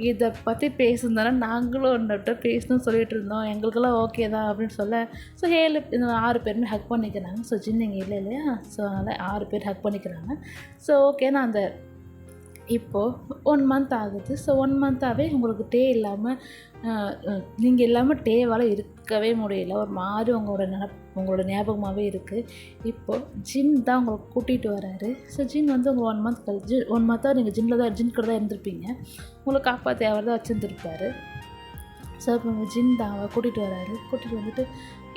இதை பற்றி பேசுனதானே நாங்களும் ஒன்றுகிட்ட பேசணும்னு சொல்லிகிட்டு இருந்தோம், எங்களுக்கெல்லாம் ஓகே தான் அப்படின்னு சொல்ல. ஸோ 6 பேருமே ஹக் பண்ணிக்கிறாங்க. ஸோ ஜின் இல்லை இல்லையா, ஸோ அதனால் 6 பேர் ஹக் பண்ணிக்கிறாங்க. ஸோ ஓகே, நான் அந்த இப்போது 1 மந்த் ஆகுது. ஸோ 1 மந்த்தாகவே உங்களுக்கு டே இல்லாமல் நீங்கள் இல்லாமல் டேவால் இருக்கவே முடியல. ஒரு மாதிரி உங்களோட ஞாபகமாகவே இருக்குது. இப்போது ஜின் தான் உங்களை கூட்டிகிட்டு வராரு. ஸோ ஜின் வந்து உங்கள் 1 மந்த் கழிச்சு 1 மந்த்தாக நீங்கள் ஜின் கூட தான் இருந்திருப்பீங்க. உங்களை காப்பாற்றி அவர் தான் வச்சுருந்துருப்பார். ஸோ இப்போ ஜின் தாவை கூட்டிகிட்டு வராரு. கூட்டிகிட்டு வந்துட்டு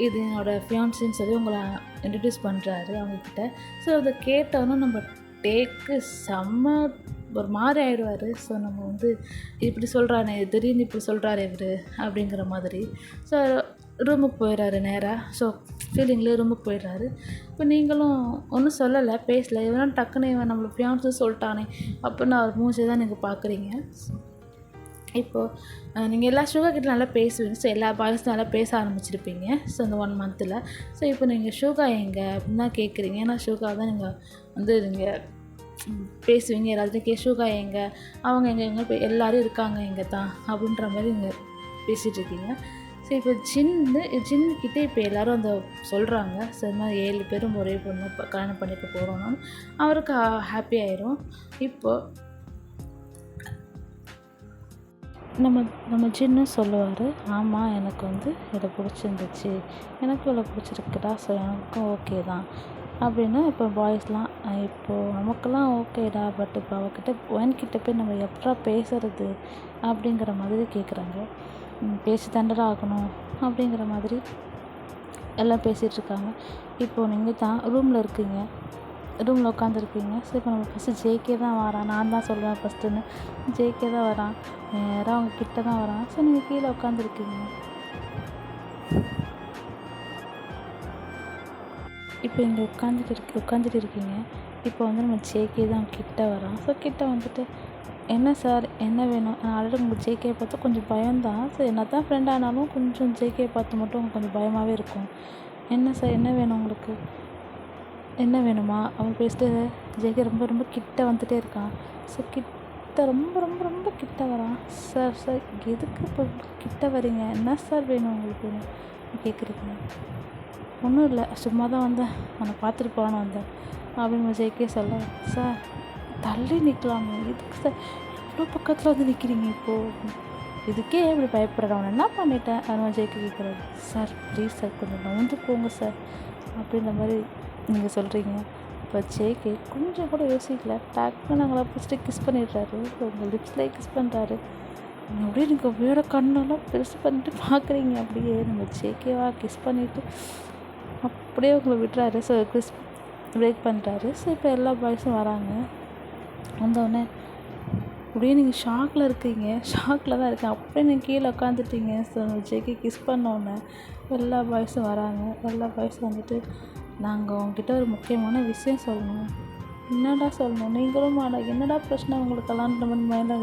இது என்னோடய ஃபியான்சின்னு சொல்லி உங்களை இன்ட்ரடியூஸ் பண்ணுறாரு அவங்கக்கிட்ட. ஸோ அதை கேட்டோன்னா நம்ம டேக்கு செம்ம ஒரு மாதிரி ஆயிடுவார். ஸோ நம்ம வந்து இப்படி சொல்கிறானே, திடீர்னு இப்படி சொல்கிறாரு இவர் அப்படிங்கிற மாதிரி. ஸோ ரூமுக்கு போயிடுறாரு நேராக. ஸோ ஃபீலிங்லேயே ரூமுக்கு போயிடுறாரு. இப்போ நீங்களும் ஒன்றும் சொல்லலை, பேசலை. இவன் டக்குன்னு இவன் நம்மளை ஃபியான்ஸுன்னு சொல்லிட்டானே அப்படின்னு அவர் மூஞ்சி தான் நீங்கள் பார்க்குறீங்க. இப்போது நீங்கள் எல்லா ஷூகா கிட்ட நல்லா பேசுவீங்க. ஸோ எல்லா பாய்ஸும் நல்லா பேச ஆரம்பிச்சிருப்பீங்க. ஸோ அந்த 1 மந்த்தில். ஸோ இப்போ நீங்கள் ஷூகா எங்கே அப்படின்னு தான் கேட்குறீங்க. ஏன்னா ஷூகா தான் நீங்கள் பேசுவீங்க எல்லாத்தையும். ஷூகா எங்கே, அவங்க எங்கே எல்லோரும் இருக்காங்க இங்கே தான் அப்படின்ற மாதிரி நீங்கள் பேசிகிட்ருக்கீங்க. ஸோ இப்போ ஜின்னுக்கிட்டே இப்போ எல்லோரும் அந்த சொல்கிறாங்க. ஸோ இது மாதிரி 7 பேரும் ஒரே பொண்ணு கல்யாணம் பண்ணிக்க போகிறோம்னா அவருக்கு ஹாப்பி ஆயிரும். இப்போது நம்ம ஜின்னும் சொல்லுவார், ஆமாம் எனக்கு வந்து இதை பிடிச்சிருந்துச்சு, எனக்கும் இவ்வளோ பிடிச்சிருக்குடா, ஸோ எனக்கும் ஓகே தான் அப்படின்னு. இப்போ பாய்ஸ்லாம் இப்போது நமக்கெல்லாம் ஓகேடா, பட் இப்போ அவகிட்ட ஒயின்கிட்ட போய் நம்ம எப்படா பேசுறது அப்படிங்கிற மாதிரி கேட்குறாங்க. பேசி தண்டரா ஆகணும் அப்படிங்கிற மாதிரி எல்லாம் பேசிகிட்ருக்காங்க. இப்போது நீங்கள் தான் ரூமில் உட்காந்துருக்கீங்க. ஸோ இப்போ நம்ம ஃபஸ்ட்டு ஜேகே தான் வரான். நான் தான் சொல்லுவேன் ஃபஸ்ட்டுன்னு. ஜேகே தான் வரான், நேராக அவங்க கிட்ட தான் வரான். ஸோ நீங்கள் கீழே உட்காந்துருக்கீங்க. இப்போ இங்கே உட்காந்துட்டு இருக்கீங்க. இப்போ வந்து நம்ம ஜேகே தான் கிட்ட வரான். ஸோ கிட்ட வந்துட்டு, என்ன சார் என்ன வேணும்? நான் ஆல்ரெடி உங்களுக்கு ஜேகே பார்த்தா கொஞ்சம் பயம்தான். ஸோ என்ன தான் ஃப்ரெண்ட் ஆனாலும் கொஞ்சம் ஜேகே பார்த்து மட்டும் கொஞ்சம் பயமாகவே இருக்கும். என்ன சார் என்ன வேணும் உங்களுக்கு, என்ன வேணுமா? அவன் பேசிட்டு ஜேகே ரொம்ப ரொம்ப கிட்ட வந்துகிட்டே இருக்கான். ஸோ கிட்ட ரொம்ப ரொம்ப ரொம்ப கிட்ட வரான். சார் எதுக்கு இப்போ கிட்ட வரீங்க? என்ன சார் வேணும் உங்களுக்கு கேட்குறீங்க? ஒன்றும் இல்லை, சும்மா தான் வந்தேன், அவனை பார்த்துட்டு போகலான்னு வந்தேன் அப்படின்னு ஜேகே சொல்ல. சார் தள்ளி நிற்கலாமே, எதுக்கு சார் இவ்வளோ பக்கத்தில் வந்து நிற்கிறீங்க? இப்போது இதுக்கே இப்படி பயப்படுறேன், அவனை என்ன பண்ணிட்டேன் அதனால ஜேகே கேட்குறாரு. சார் ப்ளீஸ் சார் கொஞ்சம் நவுந்து போங்க சார் அப்படின்ற மாதிரி நீங்கள் சொல்கிறீங்க. இப்போ ஜேகே கொஞ்சம் கூட யோசிக்கல, டக்குன்னு நாங்களா ஃபஸ்ட்டு கிஸ் பண்ணிடுறாரு. உங்கள் லிப்ஸ்லேயே கிஸ் பண்ணுறாரு. அப்படியே நீங்கள் வேறு கண்ணெல்லாம் பெருசு பண்ணிட்டு பார்க்குறீங்க. அப்படியே நம்ம ஜேகேவா கிஸ் பண்ணிவிட்டு அப்படியே உங்களை விட்டுறாரு. ஸோ கிஸ் பிரேக் பண்ணுறாரு. ஸோ இப்போ எல்லா பாய்ஸும் வராங்க. வந்தோடனே அப்படியே நீங்கள் ஷாக்கில் இருக்கீங்க. ஷாக்கில் தான் இருக்கேன். அப்படியே நீங்கள் கீழே உட்காந்துட்டீங்க. ஸோ ஜேகே கிஸ் பண்ணோன்னே எல்லா பாய்ஸும் வராங்க. எல்லா பாய்ஸும் வந்துட்டு, நாங்கள் உங்ககிட்ட ஒரு முக்கியமான விஷயம் சொல்லணும். என்னடா சொல்லணும்? நீங்களும் என்னடா பிரச்சனை உங்களுக்கெல்லாம் மேலே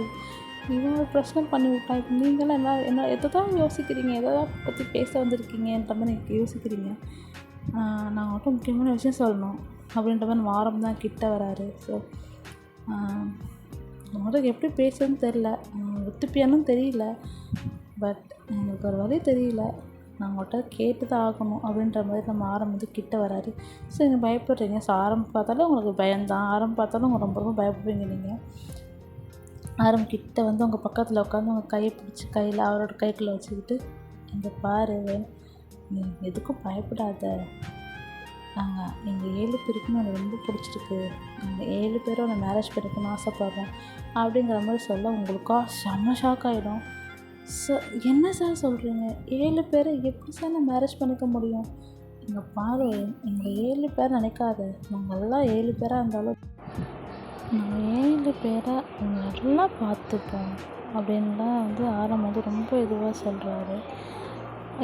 இவன் ஒரு பிரச்சனை பண்ணி விட்டா. இப்போ நீங்களாம் என்ன எதை தான் யோசிக்கிறீங்க, எதை தான் பற்றி பேச வந்திருக்கீங்கன்ற மாதிரி நீங்கள் யோசிக்கிறீங்க. நான் மட்டும் முக்கியமான விஷயம் சொல்லணும் அப்படின்ற மாதிரி வாரம் தான் கிட்ட வராரு. ஸோ உங்களுக்கு எப்படி பேசுறதுன்னு தெரில, ஒத்துப்பியானும் தெரியல, பட் எனக்கு ஒரு வழி தெரியல, நான் உங்கள்கிட்ட கேட்டு தான் ஆகணும் அப்படின்ற மாதிரி நம்ம வந்து கிட்ட வராரு. ஸோ நீங்கள் பயப்படுறீங்க. ஸோ ஆரம்பம் பார்த்தாலும் உங்களுக்கு பயம்தான். ஆரம்பம் பார்த்தாலும் உங்களுக்கு ரொம்ப ரொம்ப பயப்படுவீங்க. நீங்கள் கிட்ட வந்து உங்கள் பக்கத்தில் உட்காந்து உங்கள் கையை பிடிச்சி கையில் அவரோட கைக்குள்ளே வச்சுக்கிட்டு, இங்கே பாரு, நீ எதுக்கும் பயப்படாத, நாங்கள் எங்கள் 7 பேருக்குமே எனக்கு ரொம்ப பிடிச்சிருக்கு, நாங்கள் 7 பேரும் நான் மேரேஜ் பண்ணிக்கணும்னு ஆசைப்பட்றோம் அப்படிங்கிற மாதிரி சொல்ல உங்களுக்கா செம்ம ஷாக் ஆகிடும். என்ன சார் சொல்கிறீங்க? 7 பேரை எப்படி சார் நான் மேரேஜ் பண்ணிக்க முடியும்? இங்கே பாரு, எங்கள் 7 பேர் நினைக்காத, நாங்கள்லாம் 7 பேராக இருந்தாலும் நாங்கள் 7 பேரை நல்லா பார்த்துப்போம் அப்படின்லாம் வந்து வந்து ரொம்ப இதுவாக சொல்கிறாரு.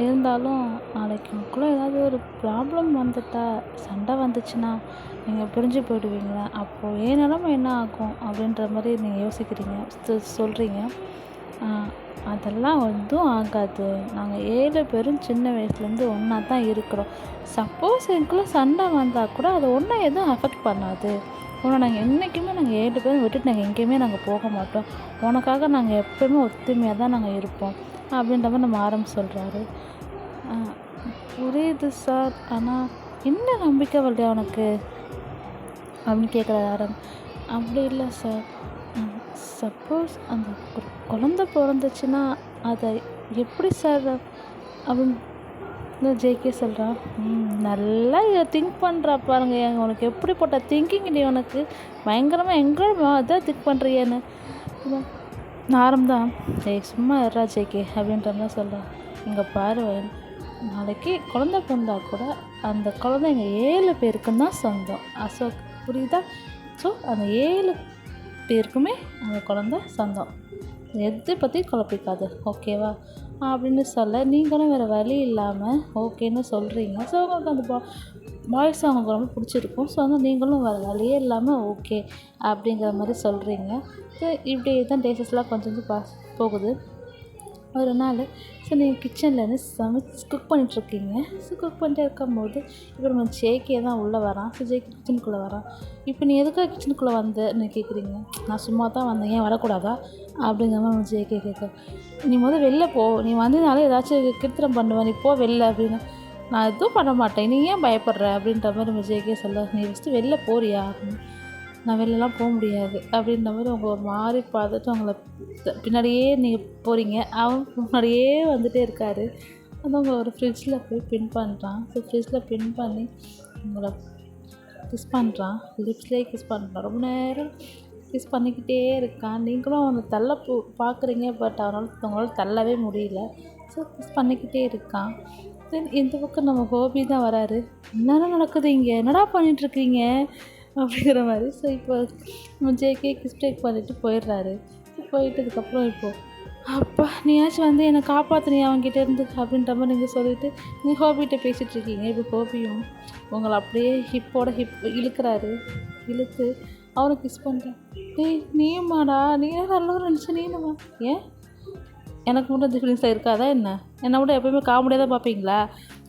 இருந்தாலும் நாளைக்கு உங்களுக்குள்ள ஏதாவது ஒரு ப்ராப்ளம் வந்துட்டா, சண்டை வந்துச்சுன்னா நீங்கள் பிரிஞ்சு போயிடுவீங்களா? அப்போது ஏன் நிலமை என்ன ஆகும் அப்படின்ற மாதிரி நீங்கள் யோசிக்கிறீங்க, சொல்கிறீங்க. அதெல்லாம் எதுவும் ஆகாது, நாங்கள் 7 பேரும் சின்ன வயசுலேருந்து ஒன்றா தான் இருக்கிறோம். சப்போஸ் எனக்குள்ளே சண்டை வந்தால் கூட அது ஒன்றா எதுவும் அஃபெக்ட் பண்ணாது. நாங்கள் என்றைக்குமே 7 பேரும் விட்டுட்டு நாங்கள் எங்கேயுமே நாங்கள் போக மாட்டோம். உனக்காக நாங்கள் எப்போயுமே ஒத்துமையாக தான் நாங்கள் இருப்போம் அப்படின்ற மாதிரி நம்ம சொல்கிறாரு. புரியுது சார், ஆனால் என்ன நம்பிக்கை வரலையா உனக்கு அப்படின்னு கேட்குறாரு அப்படி இல்லை சார், சப்போஸ் அந்த குழந்த பிறந்துச்சுன்னா அதை எப்படி சார் அப்படின்னு ஜேகே சொல்கிறான். நல்லா திங்க் பண்ணுறா பாருங்க, உனக்கு எப்படிப்பட்ட திங்கிங் நீ, உனக்கு பயங்கரமாக எங்கே அதான் திங்க் பண்ணுறியேன்னு. ஆரம் தான், ஏய் சும்மா இருடா ஜேகே அப்படின்ற மாதிரி சொல்கிறான். இங்கே பாரு நாளைக்கு குழந்தை பிறந்தா கூட அந்த குழந்தைங்க 7 பேருக்கும் தான் சொந்தம். அசோக் புரியுதா? ஸோ அந்த 7 பேருக்குமே அந்த குழந்தை சொந்தம். எதை பற்றி குழப்பிக்காது, ஓகேவா அப்படின்னு சொல்ல, நீங்களும் வேறு வழி இல்லாமல் ஓகேன்னு சொல்கிறீங்க. ஸோ உங்களுக்கு அந்த பாய்ஸ் அவங்களுக்கு ரொம்ப பிடிச்சிருக்கும். ஸோ வந்து நீங்களும் வேறு வழியே இல்லாமல் ஓகே அப்படிங்கிற மாதிரி சொல்கிறீங்க. ஸோ இப்படி தான் டேஸஸ்லாம் கொஞ்சம் கொஞ்சம் போகுது. ஒரு நாள் ஸோ நீங்கள் கிச்சனில் குக் பண்ணிகிட்ருக்கீங்க. ஸோ குக் பண்ணிட்டே இருக்கும்போது இப்போ நம்ம ஜேகே தான் உள்ளே வரான். ஸோ ஜேகே கிச்சனுக்குள்ளே வரான். இப்போ நீ எதுக்காக கிச்சனுக்குள்ளே வந்தேன்னு கேட்குறீங்க. நான் சும்மா தான் வந்தேன், ஏன் வரக்கூடாதா அப்படிங்கிற மாதிரி நம்ம ஜேகே கேட்க, நீ வெளில போ, நீ வந்ததுனால ஏதாச்சும் கிருத்திரம் பண்ணுவேன், நீ போ வெளில அப்படின்னு. நான் எதுவும் பண்ண மாட்டேன், நீ ஏன் பயப்படுற அப்படின்ற மாதிரி நம்ம ஜேகே சொல்ல, நீ ஃபஸ்ட்டு வெளில போறியா அப்படின்னு. நான் வெளிலலாம் போக முடியாது அப்படின்ற மாதிரி அவங்க ஒரு மாதிரி பார்த்துட்டு அவங்கள பின்னாடியே நீங்கள் போகிறீங்க. அவன் முன்னாடியே வந்துகிட்டே இருக்கார். அது அவங்க ஒரு ஃப்ரிட்ஜில் போய் பின் பண்ணுறான். ஸோ ஃப்ரிட்ஜில் பின் பண்ணி உங்களை கிஸ் பண்ணுறான், லிப்ஸ்லேயே கிஸ் பண்ணுறான். ரொம்ப நேரம் கிஸ் பண்ணிக்கிட்டே இருக்கான். நீங்களும் அவனை தள்ள பார்க்குறீங்க, பட் அவங்களால தள்ளவே முடியல. ஸோ கிஸ் பண்ணிக்கிட்டே இருக்கான். தென் இந்த பக்கம் நம்ம ஹோபி தான் வராரு. என்னென்ன நடக்குது இங்கே, என்னடா பண்ணிகிட்ருக்கீங்க அப்படிங்கிற மாதிரி. ஸோ இப்போ நம்ம ஜேகே கிஸ் டேக் பண்ணிவிட்டு போயிடுறாரு. போயிட்டதுக்கப்புறம் இப்போது அப்பா நீயாச்சும் வந்து என்னை காப்பாற்றினியா அவங்ககிட்டேருந்து அப்படின்ற மாதிரி நீங்கள் சொல்லிவிட்டு நீங்கள் ஹோபிகிட்ட பேசிகிட்ருக்கீங்க. இப்போ ஹோபியும் உங்களை அப்படியே ஹிப்போட இழுக்கிறாரு. இழுத்து அவனை கிஸ் பண்ணுறேன். ஏய் நீயுமாடா, நீ நல்லா நினச்சி நீனுமா, ஏன் எனக்கு மட்டும் இந்த ஃபீலிங்ஸாக இருக்காதா என்ன, என்னை மட்டும் எப்போயுமே காமெடியாக தான் பார்ப்பீங்களா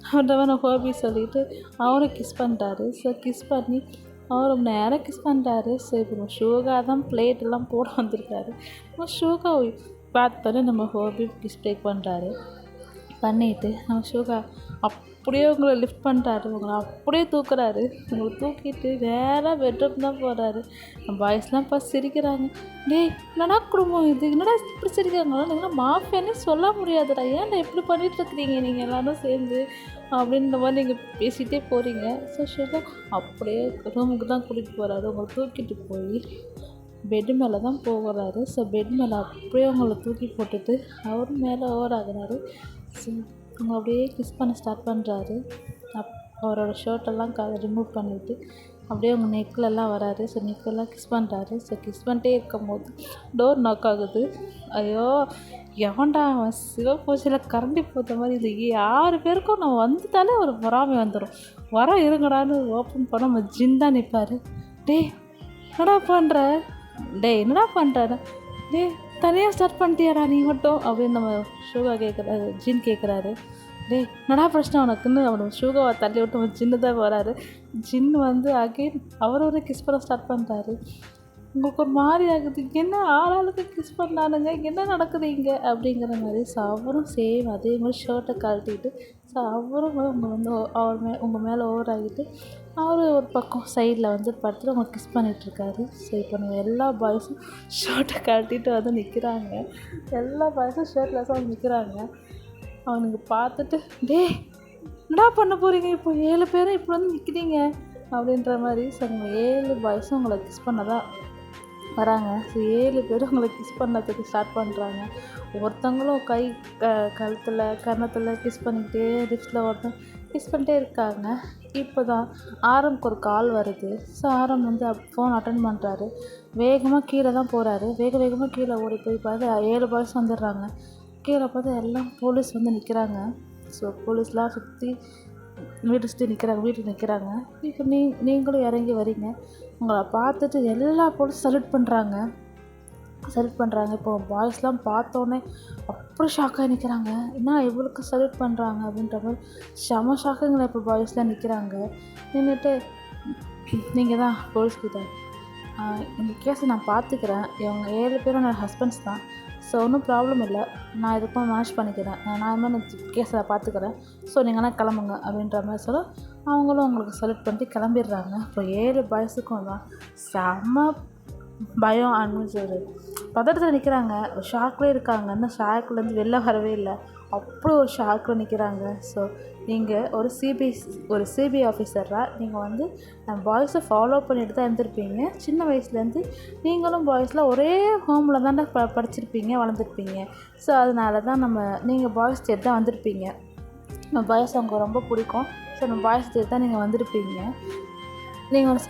அப்படின்ற மாதிரி நான் ஹோபி சொல்லிவிட்டு அவனை கிஸ் பண்ணுறாரு. ஸோ கிஸ் பண்ணி அவர் ரொம்ப நேரம் கிஸ் பண்ணுறாரு. ஸோ இப்போ நம்ம ஷூகா தான் பிளேட்டெல்லாம் போட வந்திருக்காரு. நம்ம ஷூகா பார்த்தோன்னே நம்ம ஹோபி கிஸ் டேக் பண்ணுறாரு. பண்ணிவிட்டு நம்ம ஷூகா அப்படியே உங்களை லிஃப்ட் பண்ணுறாரு, உங்களை அப்படியே தூக்குறாரு. உங்களை தூக்கிட்டு நேராக பெட்ரூம் தான் போகிறாரு. நம்ம பாய்ஸ்லாம் பார்த்து சிரிக்கிறாங்க. டேய் என்னடா குடும்பம் இது, என்னடா இப்படி சிரிக்கிறாங்களா, நீங்களாம் மாஃபியானே சொல்ல முடியாதுடா, ஏன்டா இப்படி பண்ணிகிட்ருக்குறீங்க நீங்கள் எல்லோரும் சேர்ந்து அப்படின்ற மாதிரி நீங்கள் பேசிகிட்டே போகிறீங்க. ஸோ ஷூகா அப்படியே ரூமுக்கு தான் கூட்டிகிட்டு போகிறாரு. உங்களை தூக்கிட்டு போய் பெட்டு மேலே தான் போகிறாரு. ஸோ பெட் மேலே அப்படியே உங்களை தூக்கி போட்டுட்டு அவரும் மேலே ஓவர் ஆகுறாரு. ஸோ அவங்க அப்படியே கிஸ் பண்ண ஸ்டார்ட் பண்ணுறாரு. அவரோட ஷர்ட்டெல்லாம் ரிமூவ் பண்ணிவிட்டு அப்படியே அவங்க நெக்கிலெல்லாம் வராரு. ஸோ நெக்கெல்லாம் கிஸ் பண்ணுறாரு. ஸோ கிஸ் பண்ணிட்டே இருக்கும்போது டோர் நாக் ஆகுது. ஐயோ எவன்டா அவன் சிவப்பூசியில் கரண்டி போத்த மாதிரி இது 6 பேருக்கும் நம்ம வந்துட்டாலே ஒரு பொறாமை வந்துடும். வர இருங்கடான்னு ஓப்பன் பண்ண நம்ம ஜின் தான் நிற்பார். டேய் என்னடா பண்ணுற, என்னடா பண்ணுற, தனியாக ஸ்டார்ட் பண்ணிட்டியாடா நீ மட்டும் அப்படின்னு நம்ம ஷூகா கேட்குறாரு. ஜின் கேட்குறாரு. என்னடா பிரச்சனை உனக்குன்னு அவனை ஷூகாவை தள்ளி விட்டு அவன் ஜின்னு தான் வராரு. ஜின் வந்து அகெயின் ஒரு கிஸ் பண்ண ஸ்டார்ட் பண்ணுறாரு. உங்களுக்கு ஒரு மாதிரி ஆகுது, என்ன ஆளாளுக்கு கிஸ் பண்ணானுங்க, என்ன நடக்குது இங்கே அப்படிங்கிற மாதிரி. ஸோ அவரும் சேம் அதே மாதிரி ஷர்ட்டை கழட்டிட்டு ஸோ அவரும் உங்கள் மேலே ஓவர் ஆகிட்டு அவர் ஒரு பக்கம் சைடில் வந்து படுத்துட்டு அவங்க கிஸ் பண்ணிகிட்ருக்காரு. ஸோ இப்போ நம்ம எல்லா பாய்ஸும் ஷர்ட்டை கழட்டிட்டு வந்து நிற்கிறாங்க. எல்லா பாய்ஸும் ஷர்ட்லெஸ்ஸாக வந்து நிற்கிறாங்க. அவனுக்கு பார்த்துட்டு என்னடா பண்ண போகிறீங்க, இப்போ 7 பேரும் இப்போ வந்து நிற்கிறீங்க அப்படின்ற மாதிரி. ஸோ அவங்க 7 பாய்ஸும் உங்களை கிஸ் பண்ண தான் வராங்க. ஸோ 7 பேரும் உங்களை கிஸ் பண்ணதுக்கு ஸ்டார்ட் பண்ணுறாங்க. ஒருத்தவங்களும் கை கழுத்தில் கன்னத்தில் கிஸ் பண்ணிக்கிட்டே லிப்ஸில் ஒருத்தன் கிஸ் பண்ணிட்டே இருக்காங்க. இப்போ தான் ஆரம்க்கு ஒரு கால் வருது. ஸோ ஆரம் வந்து ஃபோன் அட்டன் பண்ணுறாரு. வேகமாக கீழே தான் போகிறாரு. வேகமாக கீழே ஓடி போய் பார்த்து 7 பாய்ஸ் வந்துடுறாங்க. கீழே பார்த்து எல்லாம் போலீஸ் வந்து நிற்கிறாங்க. ஸோ போலீஸ்லாம் சுற்றி வீட்டுக்கு நிற்கிறாங்க. இப்போ நீங்களும் இறங்கி வரீங்க. உங்களை பார்த்துட்டு எல்லா போலீஸ் சல்யூட் பண்ணுறாங்க. இப்போ பாய்ஸ்லாம் பார்த்தோன்னே அப்படி ஷாக்காக நிற்கிறாங்க. என்ன இவளுக்கு சல்யூட் பண்ணுறாங்க அப்படின்ற மாதிரி செம ஷாக்குங்களை இப்போ பாய்ஸ்லாம் நிற்கிறாங்க. நின்றுட்டு நீங்கள் தான் போலீஸ்கிட்ட இந்த கேஸை நான் பார்த்துக்கிறேன், இவங்க 7 பேரும் என்னோடய ஹஸ்பண்ட்ஸ் தான், ஸோ ஒன்றும் ப்ராப்ளம் இல்லை, நான் இதுக்கும் மேனேஜ் பண்ணிக்கிறேன், நான் இது மாதிரி கேஸை பார்த்துக்கிறேன், ஸோ நீங்கள்லாம் கிளம்புங்க அப்படின்ற மாதிரி சொல்ல அவங்களும் அவங்களுக்கு செலக்ட் பண்ணிட்டு கிளம்பிடுறாங்க. இப்போ 7 பாய்ஸுக்கும் தான் செம்ம பயம், ஒரு பதட்டத்தில் நிற்கிறாங்க, ஷாக்லேயே இருக்காங்க. இன்னும் ஷாக்லேருந்து வெளில வரவே இல்லை. அப்படி ஒரு ஷாக்கில் நிற்கிறாங்க. ஸோ நீங்கள் ஒரு சிபிஐ ஆஃபீஸராக நீங்கள் வந்து பாய்ஸை ஃபாலோ பண்ணிட்டு தான் இருந்திருப்பீங்க. சின்ன வயசுலேருந்து நீங்களும் பாய்ஸில் ஒரே ஹோமில் தானே படிச்சிருப்பீங்க, வளர்ந்துருப்பீங்க. ஸோ அதனால தான் நீங்கள் பாய்ஸ் தேடி தான் வந்திருப்பீங்க. பாய்ஸ் அவங்க ரொம்ப பிடிக்கும். ஸோ நம்ம பாய்ஸ் தேடி தான் நீங்கள் வந்திருப்பீங்க. நீங்கள் ஒரு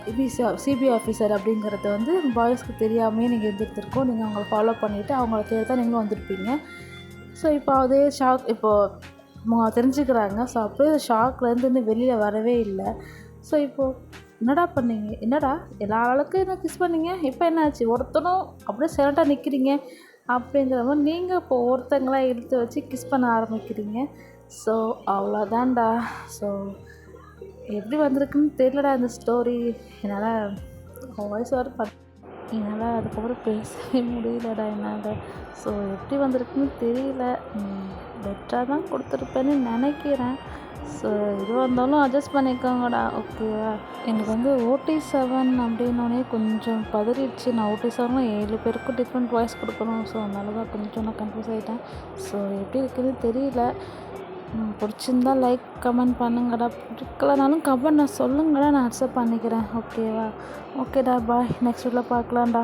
சிபிஐ ஆஃபீஸர் அப்படிங்கிறது வந்து பாய்ஸ்க்கு தெரியாமையே நீங்கள் இருந்துருக்கோம். நீங்கள் அவங்கள ஃபாலோ பண்ணிவிட்டு அவங்கள தேடி தான் நீங்களும் வந்திருப்பீங்க. ஸோ இப்போ அதே ஷாக் அவங்க தெரிஞ்சுக்கிறாங்க. ஸோ அப்படியே ஷாக்லேருந்து இன்னும் வெளியில் வரவே இல்லை. ஸோ இப்போது என்னடா பண்ணீங்க, என்னடா எல்லா ஆளுக்கும் என்ன கிஸ் பண்ணீங்க, இப்போ என்ன ஆச்சு, ஒருத்தனும் அப்படியே சைலண்டாக நிற்கிறீங்க அப்படிங்கிற மாதிரி நீங்கள் இப்போ ஒருத்தங்களாம் எடுத்து வச்சு கிஸ் பண்ண ஆரம்பிக்கிறீங்க. ஸோ அவ்வளோதான்டா. ஸோ எப்படி வந்திருக்குன்னு தெரியலடா இந்த ஸ்டோரி. என்னால் வாய்ஸ் என்னால் அதுக்கப்புறம் பேசவே முடியலடா என்னால். ஸோ எப்படி வந்திருக்குன்னு தெரியல. பெட்டராக தான் கொடுத்துருப்பேன்னு நினைக்கிறேன். ஸோ எதுவாக இருந்தாலும் அட்ஜஸ்ட் பண்ணிக்கோங்கடா, ஓகேவா? எனக்கு வந்து OT7 அப்படின்னோடனே கொஞ்சம் பதறிடுச்சு. நான் OT7 7 பேருக்கும் டிஃப்ரெண்ட் வாய்ஸ் கொடுக்கணும். ஸோ அதனால தான் கொஞ்சம் நான் கன்ஃபியூஸ் ஆகிட்டேன். ஸோ எப்படி இருக்குதுன்னு தெரியல. பிடிச்சிருந்தா லைக் கமெண்ட் பண்ணுங்கடா, பிடிக்கலனாலும் கமெண்ட் சொல்லுங்கடா, நான் அக்செப்ட் பண்ணிக்கிறேன், ஓகேவா? ஓகேடா, பாய். நெக்ஸ்ட் வீடியோவில் பார்க்கலாம்டா.